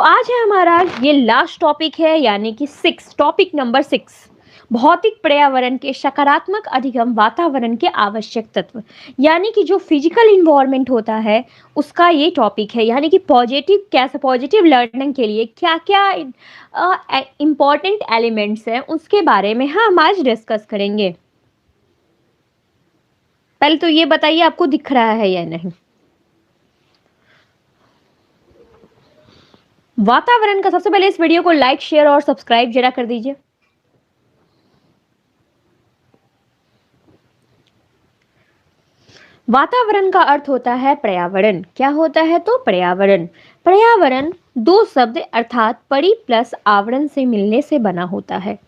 आज है हमारा ये लास्ट टॉपिक है, यानी कि टॉपिक नंबर 6, भौतिक पर्यावरण के सकारात्मक अधिगम, वातावरण के आवश्यक तत्व। यानी कि जो फिजिकल इन्वायरमेंट होता है उसका ये टॉपिक है, यानी कि पॉजिटिव लर्निंग के लिए क्या क्या इम्पॉर्टेंट एलिमेंट्स हैं उसके बारे में हम आज डिस्कस करेंगे। पहले तो ये बताइए आपको दिख रहा है या नहीं। वातावरण का सबसे पहले इस वीडियो को लाइक, शेयर और सब्सक्राइब जरा कर दीजिए। वातावरण का अर्थ होता है पर्यावरण। क्या होता है? तो पर्यावरण। पर्यावरण दो शब्द अर्थात परि प्लस आवरण से मिलने से बना होता है।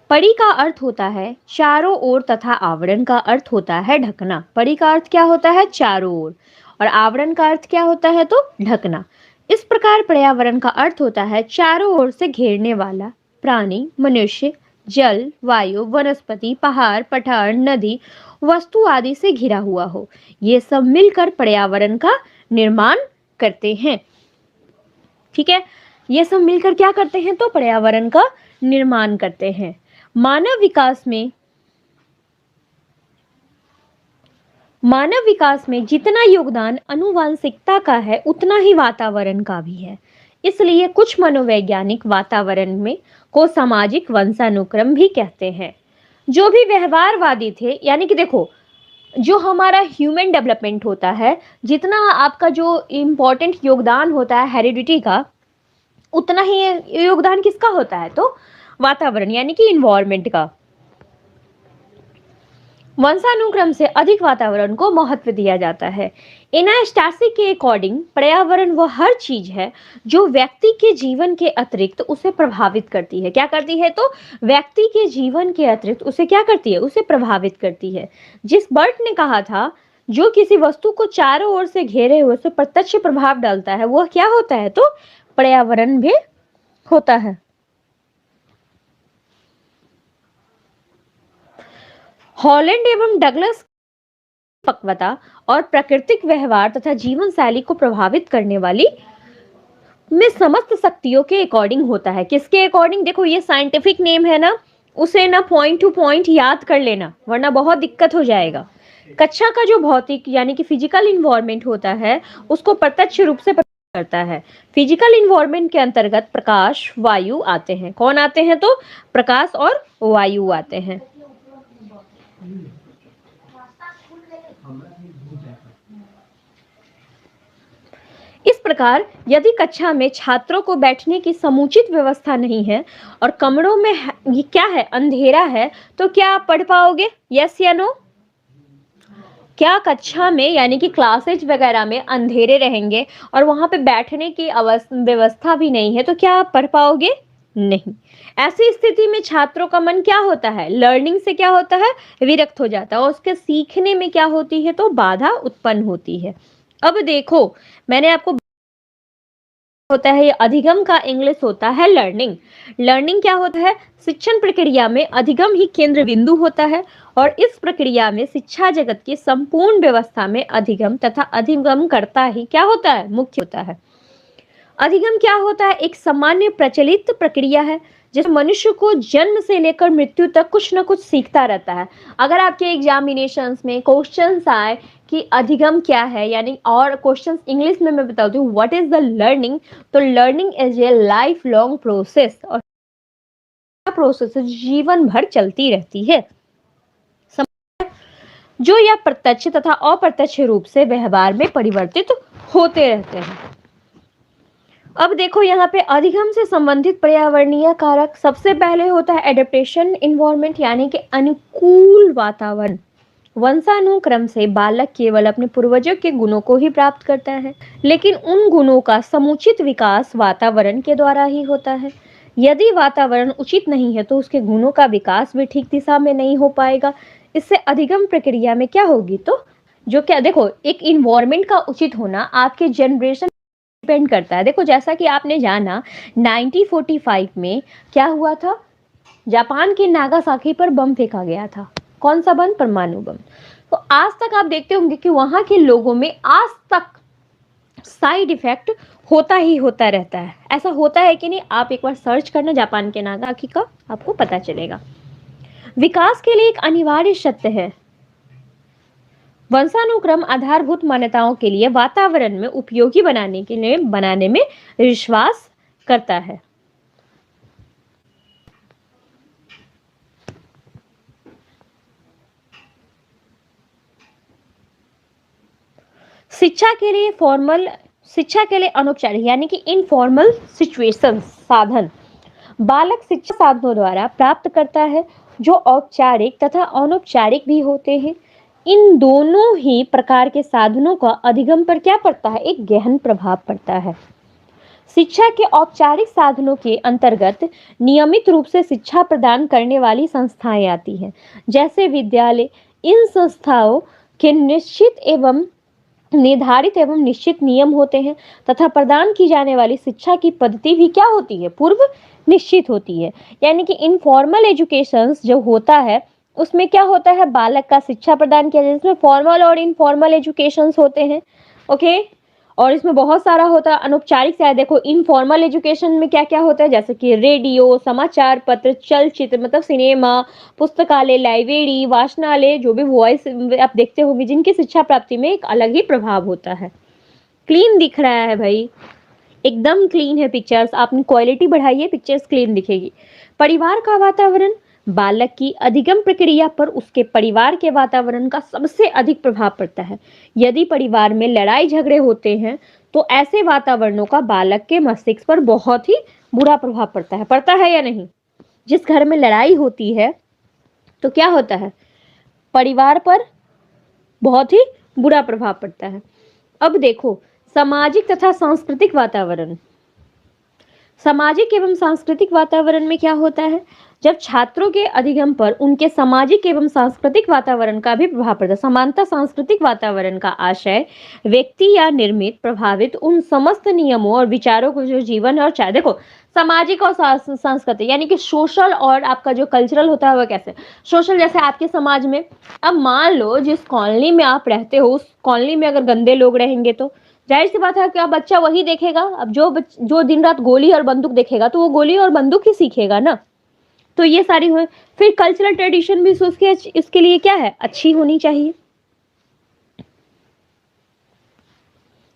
परि का अर्थ होता है चारों ओर तथा आवरण का अर्थ होता है ढकना। परि का अर्थ क्या होता है? चारों ओर। और आवरण का अर्थ क्या होता है? तो ढकना। इस प्रकार पर्यावरण का अर्थ होता है चारों ओर से घेरने वाला, प्राणी, मनुष्य, जल, वायु, वनस्पति, पहाड़, पठार, नदी, वस्तु आदि से घिरा हुआ हो। ये सब मिलकर पर्यावरण का निर्माण करते हैं। ठीक है, ये सब मिलकर क्या करते हैं? तो पर्यावरण का निर्माण करते हैं। मानव विकास में जितना योगदान आनुवांशिकता का है उतना ही वातावरण का भी है। इसलिए कुछ मनोवैज्ञानिक वातावरण में को सामाजिक वंशानुक्रम भी कहते हैं। जो भी व्यवहारवादी थे, यानी कि देखो, जो हमारा ह्यूमन डेवलपमेंट होता है, जितना आपका जो इम्पोर्टेंट योगदान होता है हेरिडिटी का, उतना ही योगदान किसका होता है? तो वातावरण यानी कि इन्वायरमेंट का। वंशानुक्रम से अधिक वातावरण को महत्व दिया जाता है। एनास्टासी के अकॉर्डिंग पर्यावरण वह हर चीज है जो व्यक्ति के जीवन के अतिरिक्त उसे प्रभावित करती है। क्या करती है? तो व्यक्ति के जीवन के अतिरिक्त उसे क्या करती है? उसे प्रभावित करती है। जिस बर्ट ने कहा था जो किसी वस्तु को चारों ओर से घेरे हुए उसे प्रत्यक्ष प्रभाव डालता है, वह क्या होता है? तो पर्यावरण भी होता है। हॉलैंड एवं डगलस पक्वता और प्राकृतिक व्यवहार तथा जीवन शैली को प्रभावित करने वाली में समस्त शक्तियों के अकॉर्डिंग होता है। किसके अकॉर्डिंग? देखो, ये साइंटिफिक नेम है ना, उसे ना पॉइंट टू पॉइंट याद कर लेना, वरना बहुत दिक्कत हो जाएगा। कक्षा का जो भौतिक यानी कि फिजिकल इन्वायरमेंट होता है उसको प्रत्यक्ष रूप से करता है। फिजिकल इन्वायरमेंट के अंतर्गत प्रकाश, वायु आते हैं। कौन आते हैं? तो प्रकाश और वायु आते हैं। इस प्रकार यदि कक्षा में छात्रों को बैठने की समुचित व्यवस्था नहीं है और कमरों में ये क्या है? अंधेरा है, तो क्या आप पढ़ पाओगे? यस या नो? क्या कक्षा में यानी कि क्लासेज वगैरह में अंधेरे रहेंगे और वहां पे बैठने की व्यवस्था भी नहीं है, तो क्या आप पढ़ पाओगे? नहीं। ऐसी स्थिति में छात्रों का मन क्या होता है? लर्निंग से क्या होता है? विरक्त हो जाता है और उसके सीखने में क्या होती है? तो बाधा उत्पन्न होती है। अब देखो, मैंने आपको होता है, ये अधिगम का इंग्लिश होता है लर्निंग। लर्निंग क्या होता है? शिक्षण प्रक्रिया में अधिगम ही केंद्र बिंदु होता है और इस प्रक्रिया में शिक्षा जगत की संपूर्ण व्यवस्था में अधिगम तथा अधिगम करता ही क्या होता है? मुख्य होता है। अधिगम क्या होता है? एक सामान्य प्रचलित प्रक्रिया है जिसमें मनुष्य को जन्म से लेकर मृत्यु तक कुछ न कुछ सीखता रहता है। अगर आपके एग्जामिनेशंस में क्वेश्चंस आए कि अधिगम क्या है, यानी और क्वेश्चंस इंग्लिश में मैं बताती हूँ व्हाट इज द लर्निंग, तो learning is a life long process, और प्रोसेस जीवन भर चलती रहती है, जो या प्रत्यक्ष तथा अप्रत्यक्ष रूप से व्यवहार में परिवर्तित होते रहते हैं। अब देखो, यहाँ पे अधिगम से संबंधित पर्यावरणीय कारक सबसे पहले होता है एडेप्टेशन इन्वायरमेंट, यानी कि अनुकूल वातावरण। वंशानुक्रम से बालक केवल अपने पूर्वजों के गुणों को ही प्राप्त करता है, लेकिन उन गुणों का समुचित विकास वातावरण के द्वारा ही होता है। यदि वातावरण उचित नहीं है तो उसके गुणों का विकास भी ठीक दिशा में नहीं हो पाएगा। इससे अधिगम प्रक्रिया में क्या होगी? तो जो क्या, देखो, एक इन्वायरमेंट का उचित होना आपके जनरेशन डिपेंड करता है। देखो, जैसा कि आपने जाना 1945 में क्या हुआ था? जापान के नागासाकी पर बम फेंका गया था। कौन सा बम? परमाणु बम। तो आज तक आप देखते होंगे कि वहां के लोगों में आज तक साइड इफेक्ट होता ही होता रहता है। ऐसा होता है कि नहीं, आप एक बार सर्च करना जापान के नागाकी का, आपको पता चलेगा। विकास के लिए एक अनिवार्य सत्य है, वंशानुक्रम आधारभूत मान्यताओं के लिए वातावरण में उपयोगी बनाने में विश्वास करता है। शिक्षा के लिए अनौपचारिक यानी कि इनफॉर्मल सिचुएशन साधन बालक शिक्षा साधनों द्वारा प्राप्त करता है, जो औपचारिक तथा अनौपचारिक भी होते हैं। इन दोनों ही प्रकार के साधनों का अधिगम पर क्या पड़ता है, एक गहन प्रभाव पड़ता है। शिक्षा के औपचारिक साधनों के अंतर्गत नियमित रूप से शिक्षा प्रदान करने वाली संस्थाएं आती हैं, जैसे विद्यालय। इन संस्थाओं के निर्धारित एवं निश्चित नियम होते हैं तथा प्रदान की जाने वाली शिक्षा की पद्धति भी क्या होती है, पूर्व निश्चित होती है। यानी कि इनफॉर्मल एजुकेशन जो होता है उसमें क्या होता है, बालक का शिक्षा प्रदान किया जाता है, जिसमें फॉर्मल और इनफॉर्मल एजुकेशन होते हैं। ओके, और इसमें बहुत सारा होता है अनौपचारिक से। देखो इनफॉर्मल एजुकेशन में क्या क्या होता है, जैसे कि रेडियो, समाचार पत्र, चलचित्र मतलब सिनेमा, पुस्तकालय, लाइब्रेरी, वाचनालय, जो भी वॉइस आप देखते होंगे, जिनकी शिक्षा प्राप्ति में एक अलग ही प्रभाव होता है। क्लीन दिख रहा है भाई, एकदम क्लीन है पिक्चर्स, आपने क्वालिटी बढ़ाई है, पिक्चर्स क्लीन दिखेगी। परिवार का वातावरण बालक की अधिगम प्रक्रिया पर उसके परिवार के वातावरण का सबसे अधिक प्रभाव पड़ता है। यदि परिवार में लड़ाई झगड़े होते हैं तो ऐसे वातावरणों का बालक के मस्तिष्क पर बहुत ही बुरा प्रभाव पड़ता है या नहीं? जिस घर में लड़ाई होती है तो क्या होता है, परिवार पर बहुत ही बुरा प्रभाव पड़ता है। अब देखो सामाजिक तथा सांस्कृतिक वातावरण। सामाजिक एवं सांस्कृतिक वातावरण में क्या होता है, जब छात्रों के अधिगम पर उनके सामाजिक एवं सांस्कृतिक वातावरण का भी प्रभाव पड़ता है। समानता सांस्कृतिक वातावरण का आशय व्यक्ति या निर्मित प्रभावित उन समस्त नियमों और विचारों को जो जीवन और चाहे, देखो सामाजिक और सांस्कृतिक यानी कि सोशल और आपका जो कल्चरल होता है वो कैसे, सोशल जैसे आपके समाज में, अब मान लो जिस कॉलोनी में आप रहते हो उस कॉलोनी में अगर गंदे लोग रहेंगे तो जाहिर सी बात है कि बच्चा वही देखेगा। अब जो दिन रात गोली और बंदूक देखेगा तो वो गोली और बंदूक ही सीखेगा ना। तो ये सारी हुए। फिर कल्चरल ट्रेडिशन भी उसके इसके लिए क्या है, अच्छी होनी चाहिए।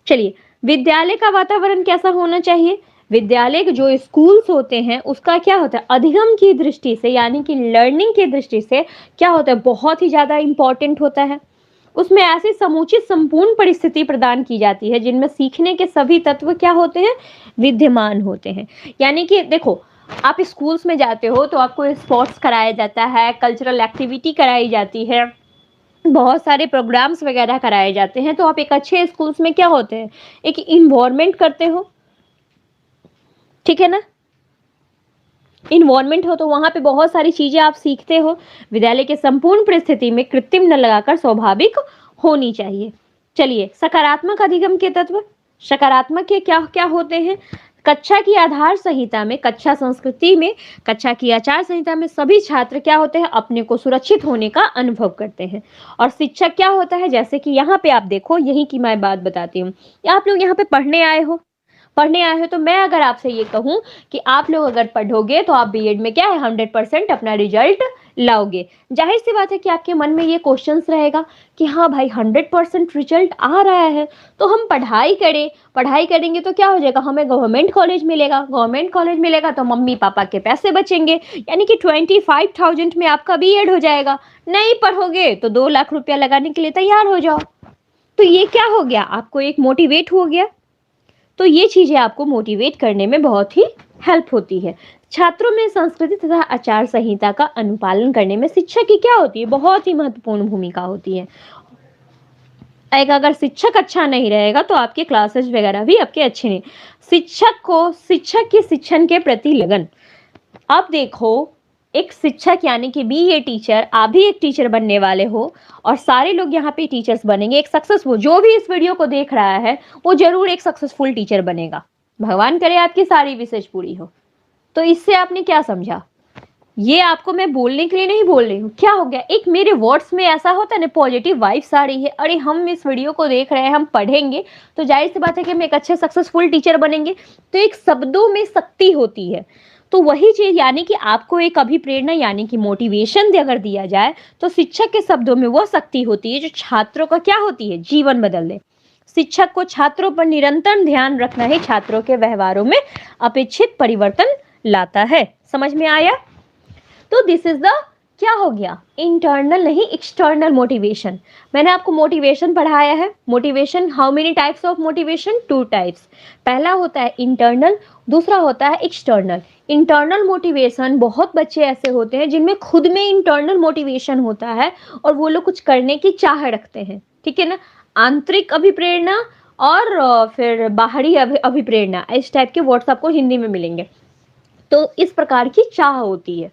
चलिए विद्यालय का वातावरण कैसा होना चाहिए, विद्यालय के जो स्कूल्स होते हैं उसका क्या होता है, अधिगम की दृष्टि से यानी कि लर्निंग की दृष्टि से क्या होता है, बहुत ही ज्यादा इंपॉर्टेंट होता है। उसमें ऐसी समुचित संपूर्ण परिस्थिति प्रदान की जाती है जिनमें सीखने के सभी तत्व क्या होते हैं, विद्यमान होते हैं। यानी कि देखो आप स्कूल्स में जाते हो तो आपको स्पोर्ट्स कराया जाता है, कल्चरल एक्टिविटी कराई जाती है, बहुत सारे प्रोग्राम्स वगैरह कराए जाते हैं। तो आप एक अच्छे स्कूल्स में क्या होते हैं, एक इन्वायरमेंट करते हो, ठीक है ना, इन्वायरमेंट हो तो वहां पे बहुत सारी चीजें आप सीखते हो। विद्यालय के संपूर्ण परिस्थिति में कृत्रिम न लगाकर स्वाभाविक होनी चाहिए। चलिए सकारात्मक अधिगम के तत्व, सकारात्मक के क्या क्या होते हैं, कक्षा की आधार संहिता में, कक्षा संस्कृति में, कक्षा की आचार संहिता में सभी छात्र क्या होते हैं, अपने को सुरक्षित होने का अनुभव करते हैं। और शिक्षक क्या होता है, जैसे कि यहाँ पे आप देखो, यहीं की मैं बात बताती हूँ, आप लोग यहाँ पे पढ़ने आए हो तो मैं अगर आपसे ये कहूं कि आप लोग अगर पढ़ोगे तो आप बीएड में क्या है 100% अपना रिजल्ट लाओगे। जाहिर सी बात है कि आपके मन में ये क्वेश्चंस रहेगा कि हाँ भाई 100% रिजल्ट आ रहा है तो हम पढ़ाई करेंगे तो क्या हो जाएगा, हमें गवर्नमेंट कॉलेज मिलेगा तो मम्मी पापा के पैसे बचेंगे, यानी कि 25,000 में आपका बीएड हो जाएगा। नहीं पढ़ोगे तो 2 लाख रुपया लगाने के लिए तैयार हो जाओ। तो ये क्या हो गया, आपको एक मोटिवेट हो गया। तो ये चीजें आपको मोटिवेट करने में बहुत ही हेल्प होती है। छात्रों में संस्कृति तथा आचार संहिता का अनुपालन करने में शिक्षक की क्या होती है, बहुत ही महत्वपूर्ण भूमिका होती है। एक अगर शिक्षक अच्छा नहीं रहेगा तो आपके क्लासेस वगैरह भी आपके अच्छे नहीं। शिक्षक के शिक्षण के प्रति लगन, अब देखो एक शिक्षक यानी कि बीए टीचर, आप भी एक टीचर बनने वाले हो और सारे लोग यहाँ पे टीचर्स बनेंगे। एक सक्सेसफुल, जो भी इस वीडियो को देख रहा है वो जरूर एक सक्सेसफुल टीचर बनेगा, भगवान करे आपकी सारी विशेष पूरी हो। तो इससे आपने क्या समझा, ये आपको मैं बोलने के लिए नहीं बोल रही हूँ। क्या हो गया, एक मेरे वर्ड्स में ऐसा होता है ना, पॉजिटिव वाइब्स आ रही है, अरे हम इस वीडियो को देख रहे हैं, हम पढ़ेंगे तो जाहिर सी बात है कि हम एक अच्छे सक्सेसफुल टीचर बनेंगे। तो एक शब्दों में शक्ति होती है। तो वही चीज, यानी कि आपको एक अभिप्रेरणा यानी कि मोटिवेशन अगर दिया जाए तो शिक्षक के शब्दों में वो शक्ति होती है जो छात्रों का क्या होती है, जीवन बदल दे। शिक्षक को छात्रों पर निरंतर ध्यान रखना ही छात्रों के व्यवहारों में अपेक्षित परिवर्तन लाता है। समझ में आया? तो दिस इज द, क्या हो गया, इंटरनल नहीं एक्सटर्नल मोटिवेशन। मैंने आपको मोटिवेशन पढ़ाया है। Motivation, how many types of motivation, 2 types. पहला होता है इंटरनल, दूसरा होता है एक्सटर्नल। इंटरनल मोटिवेशन, बहुत बच्चे ऐसे होते हैं जिनमें खुद में इंटरनल मोटिवेशन होता है और वो लोग कुछ करने की चाह रखते हैं, ठीक है ना। आंतरिक अभिप्रेरणा और फिर बाहरी अभिप्रेरणा, इस टाइप के वर्ड्स आपको हिंदी में मिलेंगे। तो इस प्रकार की चाह होती है,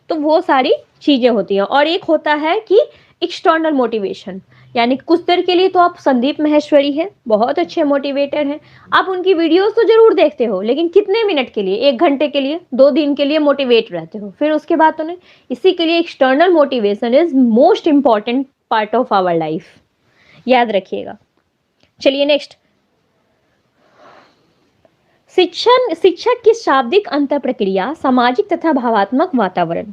तो वो सारी चीजें होती हैं। और एक होता है कि एक्सटर्नल मोटिवेशन, यानी कुछ देर के लिए तो आप, संदीप माहेश्वरी है, बहुत अच्छे मोटिवेटर हैं, आप उनकी वीडियोस तो जरूर देखते हो, लेकिन कितने मिनट के लिए, 1 घंटे के लिए, 2 दिन के लिए मोटिवेट रहते हो, फिर उसके बाद तो नहीं। इसी के लिए external motivation is most important part of our life, याद रखिएगा। चलिए नेक्स्ट, शिक्षक की शाब्दिक अंतर प्रक्रिया, सामाजिक तथा भावात्मक वातावरण।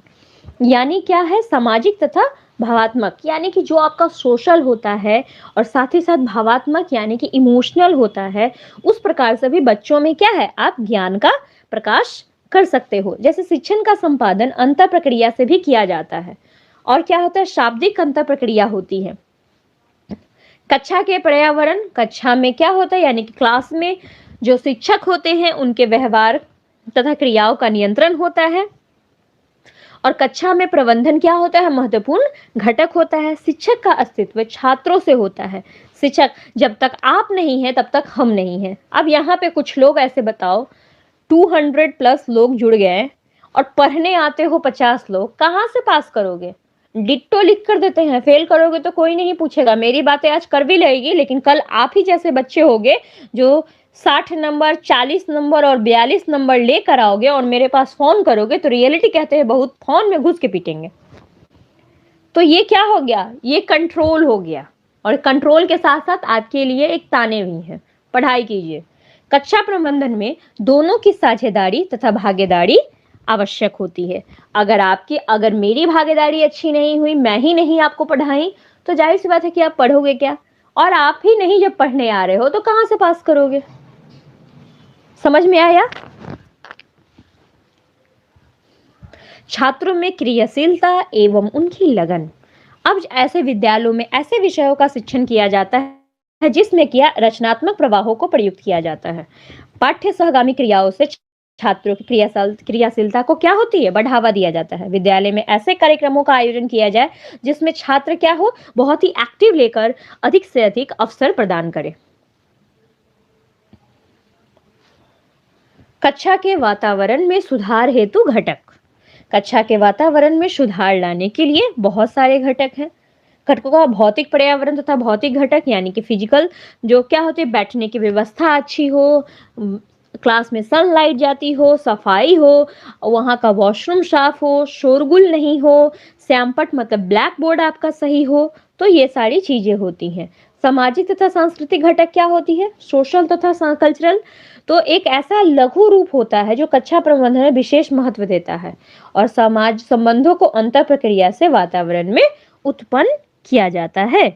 यानी क्या है, सामाजिक तथा भावात्मक, यानी कि जो आपका सोशल होता है और साथ ही साथ भावात्मक यानी कि इमोशनल होता है, उस प्रकार से भी बच्चों में क्या है, आप ज्ञान का प्रकाश कर सकते हो। जैसे शिक्षण का संपादन अंतर प्रक्रिया से भी किया जाता है। और क्या होता है, शाब्दिक अंतर प्रक्रिया होती है। कक्षा के पर्यावरण, कक्षा में क्या होता है, यानी कि क्लास में जो शिक्षक होते हैं उनके व्यवहार तथा क्रियाओं का नियंत्रण होता है। और कक्षा में प्रबंधन क्या होता है, महत्वपूर्ण घटक होता है। शिक्षक का अस्तित्व छात्रों से होता है। शिक्षक, जब तक आप नहीं है तब तक हम नहीं है। अब यहाँ पे कुछ लोग ऐसे बताओ, 200+ लोग जुड़ गए और पढ़ने आते हो 50 लोग, कहाँ से पास करोगे? डिट्टो लिख कर देते हैं, फेल करोगे तो कोई नहीं पूछेगा। मेरी बातें आज कर भी लगेगी, लेकिन कल आप ही जैसे बच्चे होंगे जो 60 नंबर, 40 नंबर और 42 नंबर लेकर आओगे और मेरे पास फोन करोगे, तो रियलिटी कहते हैं बहुत फोन में घुस के पीटेंगे। तो ये क्या हो गया, ये कंट्रोल हो गया। और कंट्रोल के साथ साथ आपके लिए एक ताने भी हैं, पढ़ाई कीजिए। कक्षा प्रबंधन में दोनों की साझेदारी तथा भागीदारी आवश्यक होती है। अगर मेरी भागीदारी अच्छी नहीं हुई, मैं ही नहीं आपको पढ़ाई, तो जाहिर सी बात है कि आप पढ़ोगे क्या? और आप ही नहीं जब पढ़ने आ रहे हो तो कहां से पास करोगे? समझ में आया? छात्रों में क्रियाशीलता एवं उनकी लगन। अब ऐसे विद्यालयों में ऐसे विषयों का शिक्षण किया जाता है जिसमें क्या रचनात्मक प्रवाहों को प्रयुक्त किया जाता है। पाठ्य सहगामी क्रियाओं से छात्रों की क्रियाशीलता को क्या होती है, बढ़ावा दिया जाता है। विद्यालय में ऐसे कार्यक्रमों का आयोजन किया जाए जिसमें छात्र क्या हो, बहुत ही एक्टिव लेकर अधिक से अधिक अवसर प्रदान करे। कक्षा के वातावरण में सुधार हेतु घटक। कक्षा के वातावरण में सुधार लाने के लिए बहुत सारे घटक हैं। घटकों का भौतिक पर्यावरण तथा भौतिक घटक, यानी कि फिजिकल, जो क्या होते हैं, बैठने की व्यवस्था अच्छी हो, क्लास में सनलाइट जाती हो, सफाई हो, वहाँ का वॉशरूम साफ हो, शोरगुल नहीं हो, श्यामपट मतलब ब्लैक बोर्ड आपका सही हो, तो ये सारी चीजें होती हैं। सामाजिक तथा सांस्कृतिक घटक क्या होती है, सोशल तथा कल्चरल, तो एक ऐसा लघु रूप होता है जो कक्षा प्रबंधन में विशेष महत्व देता है और समाज संबंधों को अंतर प्रक्रिया से वातावरण में उत्पन्न किया जाता है।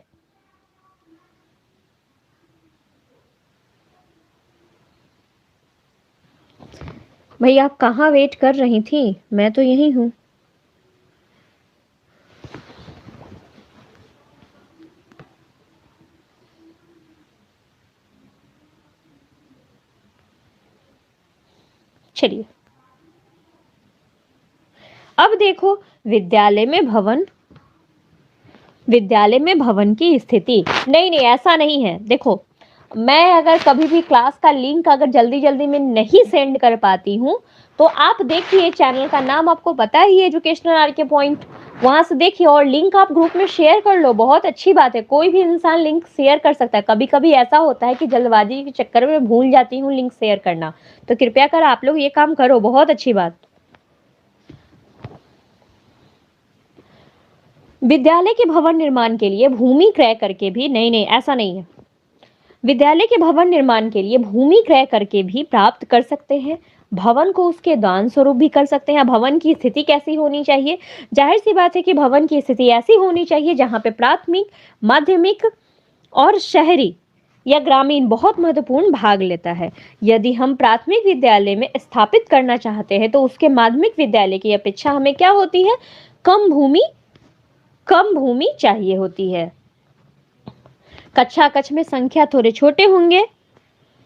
भाई आप कहाँ वेट कर रही थी? मैं तो यही हूं। चलिए अब देखो, विद्यालय में भवन की स्थिति। नहीं नहीं, ऐसा नहीं है। देखो, मैं अगर कभी भी क्लास का लिंक अगर जल्दी जल्दी में नहीं सेंड कर पाती हूँ तो आप देखिए, चैनल का नाम आपको पता ही है, एजुकेशनल आरके पॉइंट, वहां से देखिए और लिंक आप ग्रुप में शेयर कर लो। बहुत अच्छी बात है, कोई भी इंसान लिंक शेयर कर सकता है। कभी कभी ऐसा होता है कि जल्दबाजी के चक्कर में भूल जाती हूँ लिंक शेयर करना, तो कृपया कर आप लोग ये काम करो, बहुत अच्छी बात। विद्यालय के भवन निर्माण के लिए भूमि क्रय करके भी, नहीं नहीं ऐसा नहीं है, विद्यालय के भवन निर्माण के लिए भूमि क्रय करके भी प्राप्त कर सकते हैं, भवन को उसके दान स्वरूप भी कर सकते हैं। भवन की स्थिति कैसी होनी चाहिए? जाहिर सी बात है कि भवन की स्थिति ऐसी होनी चाहिए जहां पे प्राथमिक, माध्यमिक और शहरी या ग्रामीण बहुत महत्वपूर्ण भाग लेता है। यदि हम प्राथमिक विद्यालय में स्थापित करना चाहते हैं तो उसके माध्यमिक विद्यालय की अपेक्षा हमें क्या होती है? कम भूमि चाहिए होती है। कक्षा कक्ष में संख्या थोड़े छोटे होंगे,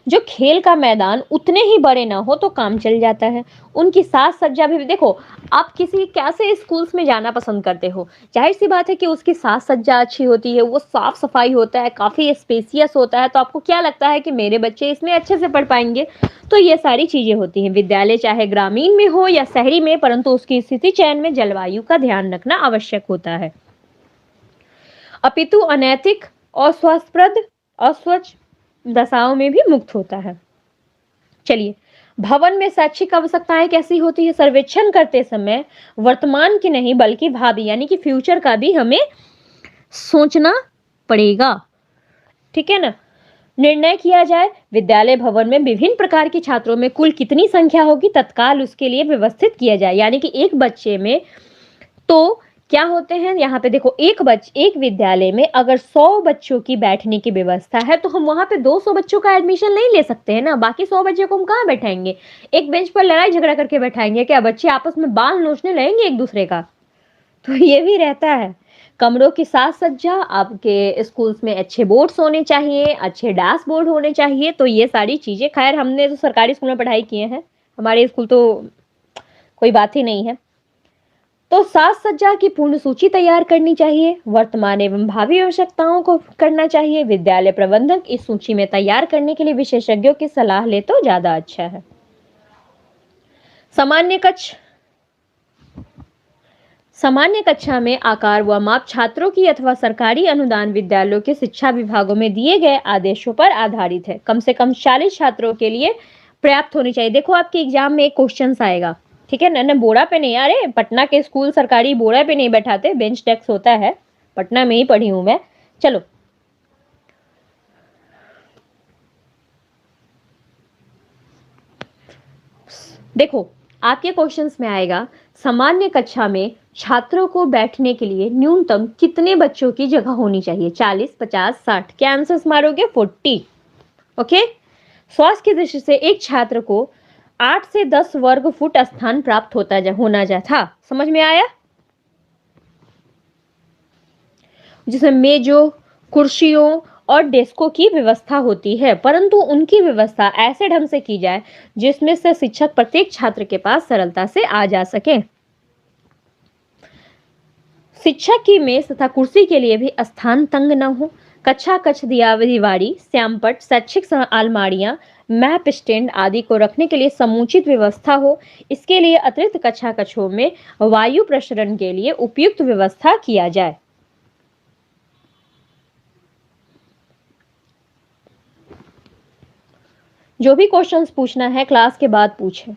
जो खेल का मैदान उतने ही बड़े ना हो तो काम चल जाता है। उनकी साज सज्जा भी देखो, आप किसी कैसे स्कूल्स में जाना पसंद करते हो, जाहिर सी बात है कि उसकी साज सज्जा अच्छी होती है, वो साफ सफाई होता है, काफी स्पेसियस होता है, तो आपको क्या लगता है कि मेरे बच्चे इसमें अच्छे से पढ़ पाएंगे। तो ये सारी चीजें होती हैं। विद्यालय चाहे ग्रामीण में हो या शहरी में, परंतु उसकी स्थिति चयन में जलवायु का ध्यान रखना आवश्यक होता है। अपितु अनैतिक, अस्वच्छ दशाओं में भी मुक्त होता है। चलिए, भवन में शैक्षिक आवश्यकताएं कैसी होती है? सर्वेक्षण करते समय वर्तमान की नहीं बल्कि भावी यानी कि फ्यूचर का भी हमें सोचना पड़ेगा, ठीक है ना। निर्णय किया जाए विद्यालय भवन में विभिन्न प्रकार के छात्रों में कुल कितनी संख्या होगी, तत्काल उसके लिए व्यवस्थित किया जाए। यानी कि एक बच्चे में तो क्या होते हैं, यहाँ पे देखो, एक विद्यालय में अगर 100 बच्चों की बैठने की व्यवस्था है तो हम वहां पे 200 बच्चों का एडमिशन नहीं ले सकते हैं ना। बाकी 100 बच्चों को हम कहाँ बैठाएंगे? एक बेंच पर लड़ाई झगड़ा करके बैठाएंगे क्या? बच्चे आपस में बाल नोचने लगेंगे एक दूसरे का? तो ये भी रहता है। कमरों की साज सज्जा, आपके स्कूल्स में अच्छे बोर्ड्स होने चाहिए, अच्छे डैशबोर्ड होने चाहिए। तो ये सारी चीजें, खैर हमने तो सरकारी स्कूल में पढ़ाई किए हैं, हमारे स्कूल तो कोई बात ही नहीं है। तो साज सज्जा की पूर्ण सूची तैयार करनी चाहिए, वर्तमान एवं भावी आवश्यकताओं को करना चाहिए। विद्यालय प्रबंधक इस सूची में तैयार करने के लिए विशेषज्ञों की सलाह ले तो ज्यादा अच्छा है। सामान्य कक्षा में आकार व माप छात्रों की अथवा सरकारी अनुदान विद्यालयों के शिक्षा विभागों में दिए गए आदेशों पर आधारित है। कम से कम 40 छात्रों के लिए पर्याप्त होनी चाहिए। देखो, आपके एग्जाम में एक क्वेश्चन आएगा, ठीक है ना, बोरा पे नहीं, अरे पटना के स्कूल सरकारी बोरा पे नहीं बैठाते, बेंच डेस्क होता है, पटना में ही पढ़ी हूं मैं। चलो, देखो आपके क्वेश्चंस में आएगा, सामान्य कक्षा में छात्रों को बैठने के लिए न्यूनतम कितने बच्चों की जगह होनी चाहिए? 40, 50, 60? क्या आंसर्स मारोगे? 40। ओके। स्वास्थ्य की दृष्टि से एक छात्र को 8 से 10 वर्ग फुट स्थान प्राप्त होना था। समझ में आया? जिसमें मेजों, कुर्सियों और डेस्कों की व्यवस्था होती है, परंतु उनकी व्यवस्था ऐसे ढंग से की जाए जिसमें से शिक्षक प्रत्येक छात्र के पास सरलता से आ जा सके। शिक्षक की मेज तथा कुर्सी के लिए भी स्थान तंग न हो। कक्षा कक्ष दीवारी, श्यामपट्ट, शैक्षिक अलमारियां, मैप स्टैंड आदि को रखने के लिए समुचित व्यवस्था हो। इसके लिए अतिरिक्त कक्षा कक्षों में वायु प्रसरण के लिए उपयुक्त व्यवस्था किया जाए। जो भी क्वेश्चंस पूछना है क्लास के बाद पूछें।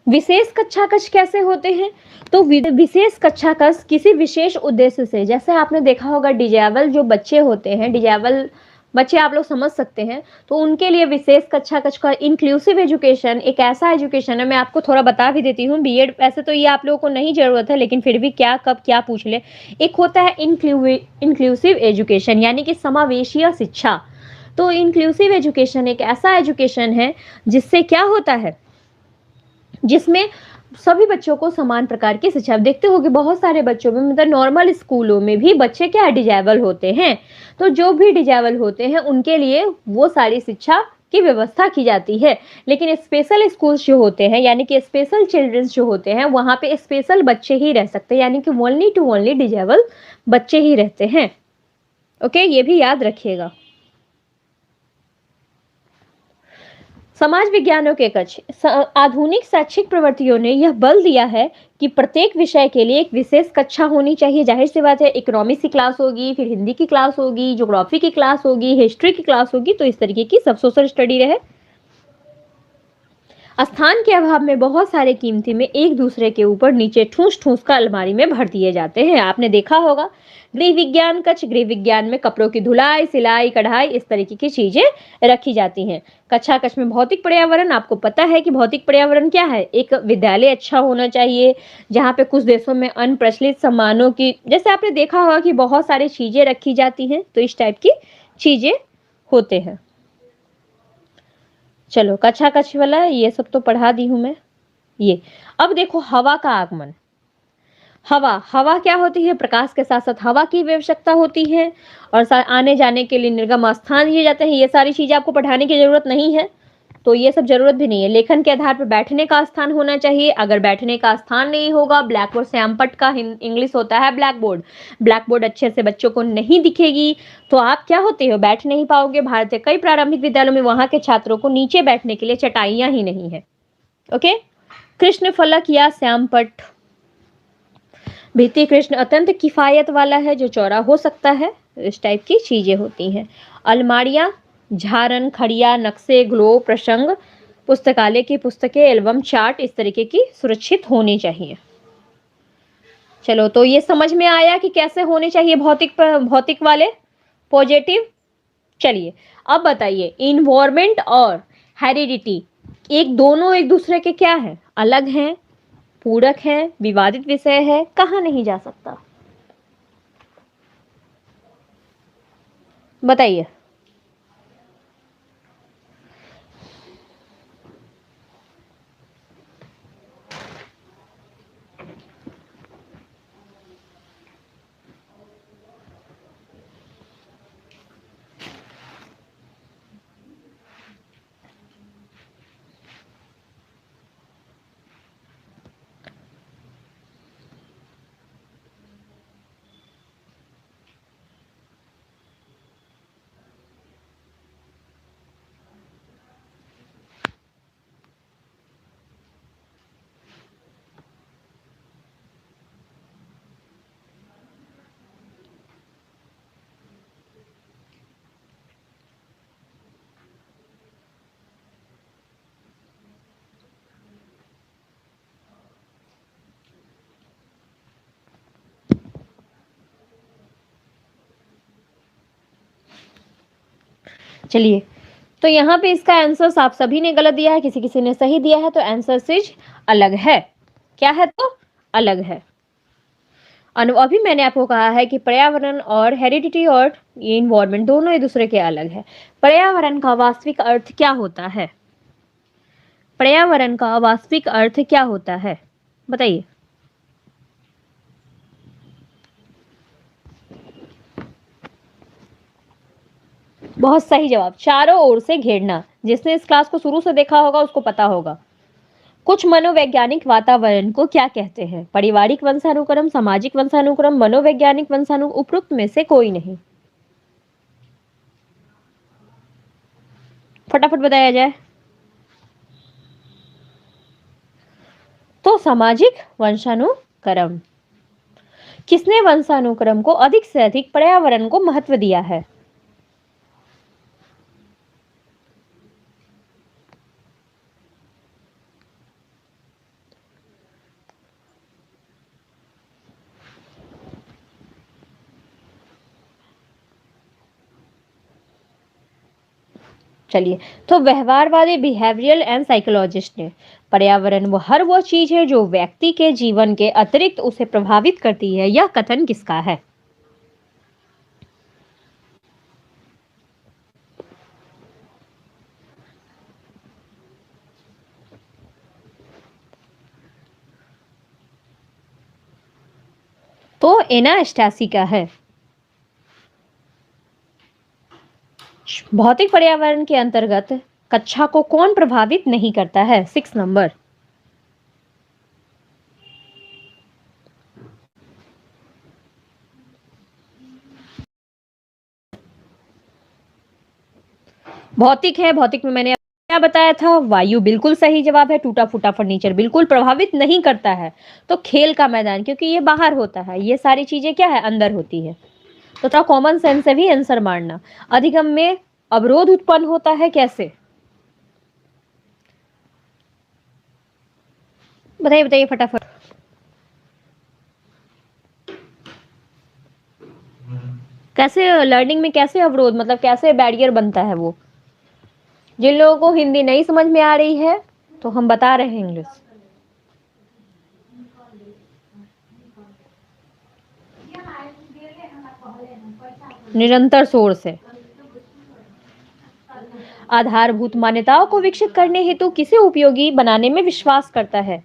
विशेष कक्षा कक्ष कैसे होते हैं? तो विशेष कक्षा कक्ष किसी विशेष उद्देश्य से, जैसे आपने देखा होगा डिजेबल जो बच्चे होते हैं, डिजेबल बच्चे आप लोग समझ सकते हैं, तो उनके लिए विशेष कक्षा कक्ष का इंक्लूसिव एजुकेशन एक ऐसा एजुकेशन है, मैं आपको थोड़ा बता भी देती हूँ। बीएड ऐसे तो ये आप लोगों को नहीं जरूरत है, लेकिन फिर भी क्या कब क्या पूछ ले। एक होता है इंक्लूसिव एजुकेशन यानी कि समावेशीय शिक्षा। तो इंक्लूसिव एजुकेशन एक ऐसा एजुकेशन है जिससे क्या होता है, जिसमें सभी बच्चों को समान प्रकार की शिक्षा। देखते होंगे बहुत सारे बच्चों में, मतलब नॉर्मल स्कूलों में भी बच्चे क्या डिजेबल होते हैं, तो जो भी डिजेबल होते हैं उनके लिए वो सारी शिक्षा की व्यवस्था की जाती है। लेकिन स्पेशल स्कूल्स जो होते हैं यानी कि स्पेशल चिल्ड्रंस जो होते हैं, वहां पे स्पेशल बच्चे ही रह सकते हैं, यानी कि ओनली टू ओनली डिजेबल बच्चे ही रहते हैं। ओके, ये भी याद रखिएगा। समाज विज्ञानों के कक्ष, आधुनिक शैक्षिक प्रवृत्तियों ने यह बल दिया है कि प्रत्येक विषय के लिए एक विशेष कक्षा होनी चाहिए। जाहिर सी बात है, इकोनॉमिक्स की क्लास होगी, फिर हिंदी की क्लास होगी, ज्योग्राफी की क्लास होगी, हिस्ट्री की क्लास होगी, तो इस तरीके की सब सोशल स्टडी रहे। स्थान के अभाव में बहुत सारे कीमती में एक दूसरे के ऊपर नीचे ठूस ठूस कर अलमारी में भर दिए जाते हैं। आपने देखा होगा, गृह विज्ञान कक्ष, गृह विज्ञान में कपड़ों की धुलाई, सिलाई, कढ़ाई, इस तरीके की चीजें रखी जाती हैं। कक्षा कक्ष में भौतिक पर्यावरण, आपको पता है कि भौतिक पर्यावरण क्या है? एक विद्यालय अच्छा होना चाहिए, जहाँ पे कुछ देशों में अन्य प्रचलित सामानों की, जैसे आपने देखा होगा कि बहुत सारी चीजें रखी जाती हैं, तो इस टाइप की चीजें होते हैं। चलो, कक्षा कक्ष वाला ये सब तो पढ़ा दी हूं मैं। ये अब देखो, हवा का आगमन। हवा, हवा क्या होती है? प्रकाश के साथ साथ हवा की भी आवश्यकता होती है, और आने जाने के लिए निर्गम स्थान दिए जाते हैं। ये सारी चीजें आपको पढ़ाने की जरूरत नहीं है, तो ये सब जरूरत भी नहीं है। लेखन के आधार पर बैठने का स्थान होना चाहिए। अगर बैठने का स्थान नहीं होगा, ब्लैक बोर्ड, श्यामपट्ट का इंग्लिश होता है ब्लैक बोर्ड, ब्लैक बोर्ड अच्छे से बच्चों को नहीं दिखेगी, तो आप क्या होते हो? बैठ नहीं पाओगे। भारत के कई प्रारंभिक विद्यालयों में वहां के छात्रों को नीचे बैठने के लिए चटाइयां ही नहीं है। ओके, कृष्ण फलक या श्यामपट्ट, भित्ति कृष्ण अत्यंत किफायत वाला है, जो चौड़ा हो सकता है। इस टाइप की चीजें होती हैं। अलमारियां, झारन, खड़िया, नक्शे, ग्लो, प्रसंग, पुस्तकालय की पुस्तकें, एल्बम, चार्ट, इस तरीके की सुरक्षित होनी चाहिए। चलो, तो ये समझ में आया कि कैसे होने चाहिए भौतिक वाले, पॉजिटिव। चलिए, अब बताइए, इन्वायरमेंट और हेरिडिटी दोनों एक दूसरे के क्या है? अलग हैं, पूरक है, विवादित विषय है, कहा नहीं जा सकता? बताइए। चलिए, तो यहाँ पे इसका आंसर आप सभी ने गलत दिया है, किसी किसी ने सही दिया है, तो आंसर सिज अलग है। क्या है? तो अलग है। अभी मैंने आपको कहा है कि पर्यावरण और हेरिडिटी और ये इन्वायरमेंट दोनों एक दूसरे के अलग है। पर्यावरण का वास्तविक अर्थ क्या होता है? पर्यावरण का वास्तविक अर्थ क्या होता है? बताइए। बहुत सही जवाब, चारों ओर से घेरना। जिसने इस क्लास को शुरू से देखा होगा उसको पता होगा। कुछ मनोवैज्ञानिक वातावरण को क्या कहते हैं? पारिवारिक वंशानुक्रम, सामाजिक वंशानुक्रम, मनोवैज्ञानिक वंशानुक्रम, उपरोक्त में से कोई नहीं। फटाफट बताया जाए तो सामाजिक वंशानुक्रम। किसने वंशानुक्रम को अधिक से अधिक पर्यावरण को महत्व दिया है? चलिए, तो व्यवहारवादी बिहेवियरल एंड साइकोलॉजिस्ट ने पर्यावरण वो चीज है जो व्यक्ति के जीवन के अतिरिक्त उसे प्रभावित करती है, यह कथन किसका है? तो एनास्टासी का है। भौतिक पर्यावरण के अंतर्गत कक्षा को कौन प्रभावित नहीं करता है? 6 नंबर। भौतिक है। भौतिक में मैंने क्या बताया था? वायु बिल्कुल सही जवाब है। टूटा फूटा फर्नीचर बिल्कुल प्रभावित नहीं करता है। तो खेल का मैदान, क्योंकि ये बाहर होता है, ये सारी चीजें क्या है? अंदर होती है। तो थोड़ा कॉमन सेंस से भी आंसर मारना। अधिगम में अवरोध उत्पन्न होता है कैसे? बताइए बताइए फटाफट। कैसे लर्निंग में कैसे अवरोध, मतलब कैसे बैरियर बनता है वो? जिन लोगों को हिंदी नहीं समझ में आ रही है तो हम बता रहे हैं इंग्लिश। निरंतर शोर से। आधारभूत मान्यताओं को विकसित करने हेतु किसे उपयोगी बनाने में विश्वास करता है?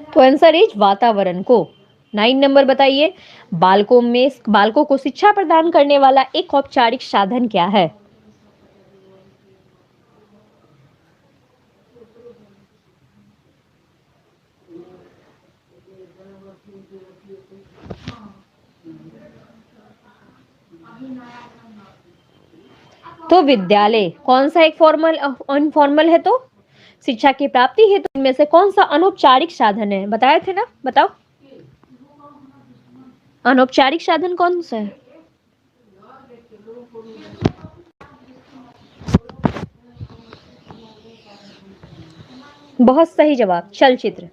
तो आंसर इज वातावरण को। 9 नंबर बताइए, बालकों को शिक्षा प्रदान करने वाला एक औपचारिक साधन क्या है? तो विद्यालय। कौन सा एक फॉर्मल अनफॉर्मल है? तो शिक्षा की प्राप्ति हेतु इनमें से कौन सा अनौपचारिक साधन है? बताए थे ना, बताओ। अनौपचारिक साधन कौन सा है? बहुत सही जवाब, चलचित्र।